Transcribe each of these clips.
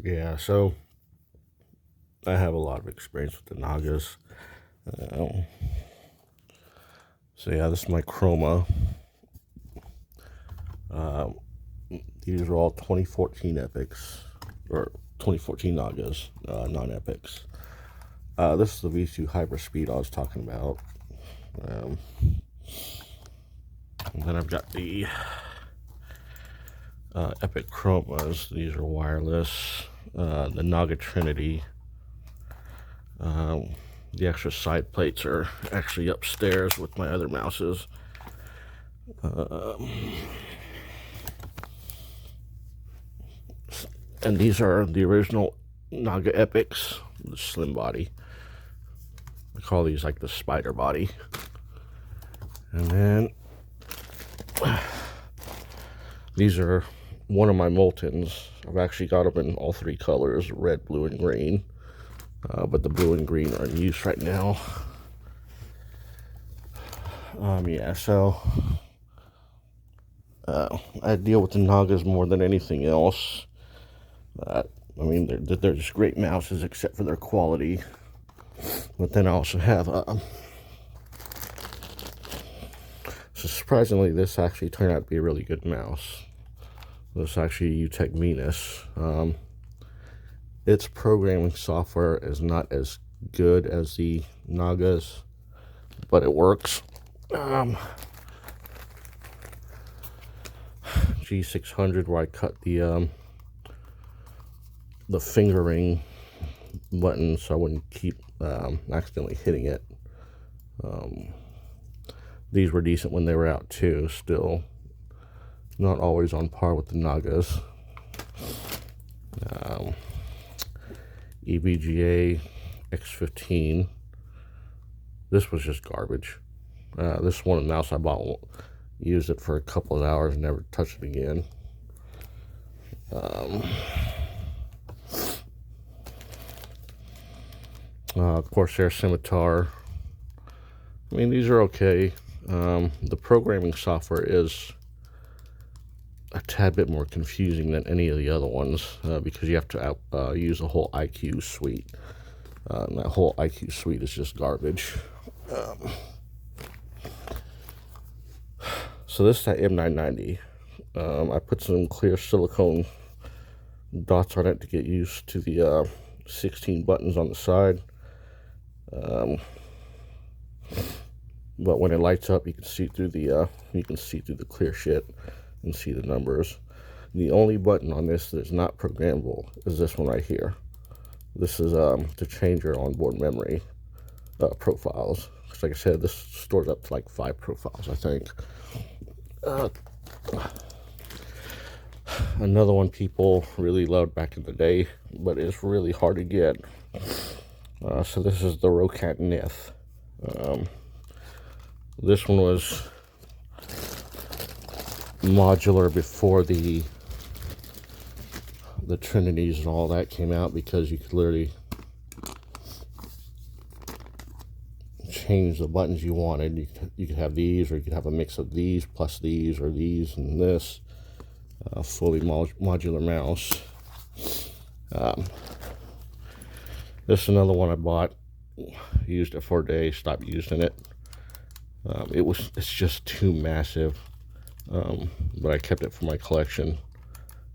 Yeah, so I have a lot of experience with the Nagas. Um, so yeah, this is my Chroma. Um, these are all 2014 epics, or 2014 Nagas, non-epics. This is the V2 Hyperspeed I was talking about. Um, and then I've got the Epic Chromas. These are wireless. The Naga Trinity. The extra side plates are actually upstairs with my other mouses. And these are the original Naga Epics, the slim body. I call these like the spider body. And then these are one of my Moltons. I've actually got them in all three colors, red, blue, and green. But the blue and green are in use right now. Yeah, so I deal with the Nagas more than anything else. I mean, they're just great mouses except for their quality. But then I also have, so surprisingly, this actually turned out to be a really good mouse. This is actually UTech Venus. Its programming software is not as good as the Nagas, but it works. G600, where I cut the fingering button so I wouldn't keep accidentally hitting it. These were decent when they were out too, still not always on par with the Nagas. EVGA X15. This was just garbage. This one mouse I bought, used it for a couple of hours and never touched it again. Corsair Scimitar. I mean, these are okay. The programming software is a tad bit more confusing than any of the other ones because you have to use a whole IQ suite. And that whole IQ suite is just garbage. So this is that M990. I put some clear silicone dots on it to get used to the 16 buttons on the side. But when it lights up, you can see through the clear shit and see the numbers. The only button on this that is not programmable is this one right here. This is to change your onboard memory profiles. Like I said, this stores up to like 5 profiles, I think. Another one people really loved back in the day, but it's really hard to get. So this is the Rocat Nith. This one was modular before the Trinities and all that came out, because you could literally change the buttons you wanted. You could have these, or you could have a mix of these plus these, or these and this. Fully modular mouse. This is another one I bought. Used it for a day, stopped using it. It's just too massive. But I kept it for my collection.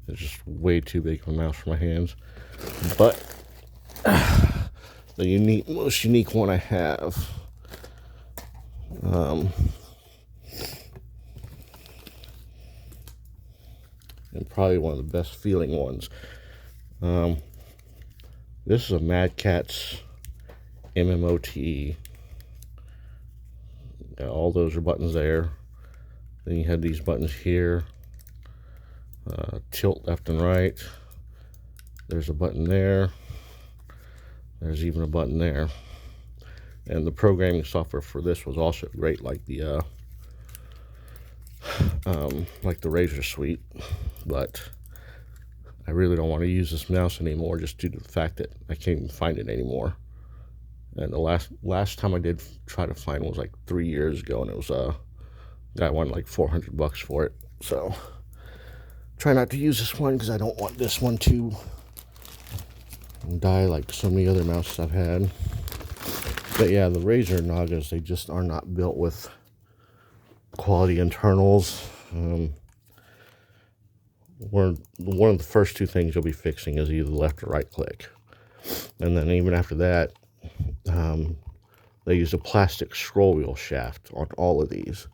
It's just way too big of a mouse for my hands. But the most unique one I have, and probably one of the best feeling ones. This is a Mad Catz MMO. All those are buttons there. Then you have these buttons here. Tilt left and right. There's a button there. There's even a button there. And the programming software for this was also great, like the Razor Suite. But I really don't want to use this mouse anymore, just due to the fact that I can't even find it anymore. And the last time I did try to find one was like 3 years ago, and it was guy wanted like $400 for it. So try not to use this one because I don't want this one to die like so many other mouses I've had. But yeah, the Razer Nagas, they just are not built with quality internals. One of the first two things you'll be fixing is either left or right click. And then even after that, they use a plastic scroll wheel shaft on all of these.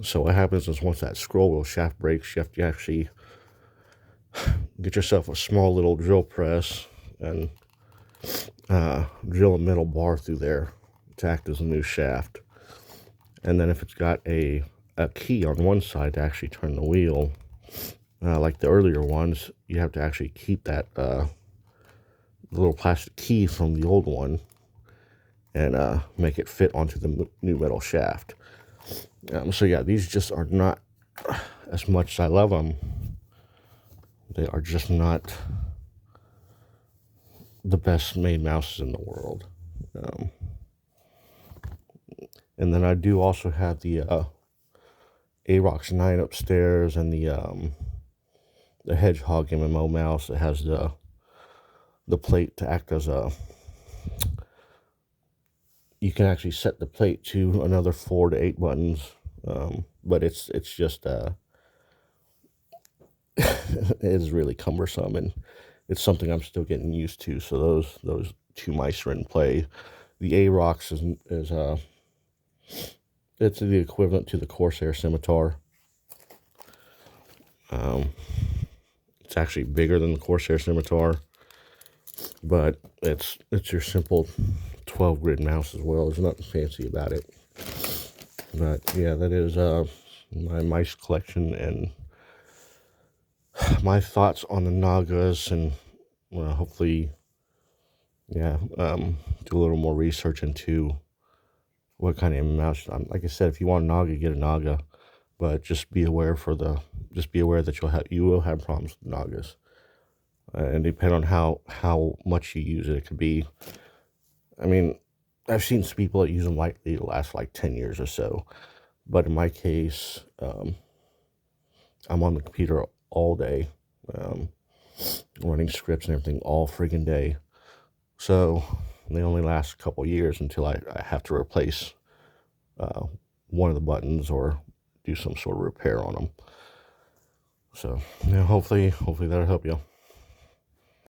So what happens is once that scroll wheel shaft breaks, you have to actually get yourself a small little drill press and drill a metal bar through there to act as a new shaft. And then if it's got a key on one side to actually turn the wheel, like the earlier ones, you have to actually keep that little plastic key from the old one and make it fit onto the new metal shaft. So yeah, these just are not, as much as I love them, they are just not the best made mouses in the world. And then I do also have the Arox 9 upstairs, and the Hedgehog MMO mouse. It has the plate to act as a, you can actually set the plate to another 4 to 8 buttons, but it's just it is really cumbersome, and it's something I'm still getting used to. So those two mice are in play. The Arox is it's the equivalent to the Corsair Scimitar. It's actually bigger than the Corsair Scimitar, but it's your simple 12 grid mouse as well. There's nothing fancy about it. But yeah, that is my mice collection and my thoughts on the Nagas, and hopefully, yeah, do a little more research into what kind of mouse. Like I said, if you want a Naga, get a Naga, but just be aware that you will have problems with Nagas, and depending on how much you use it, it could be. I mean, I've seen some people that use them lightly to last like 10 years or so, but in my case, I'm on the computer all day, running scripts and everything all friggin' day. So they only last a couple years until I have to replace one of the buttons or do some sort of repair on them. So yeah, hopefully that'll help you.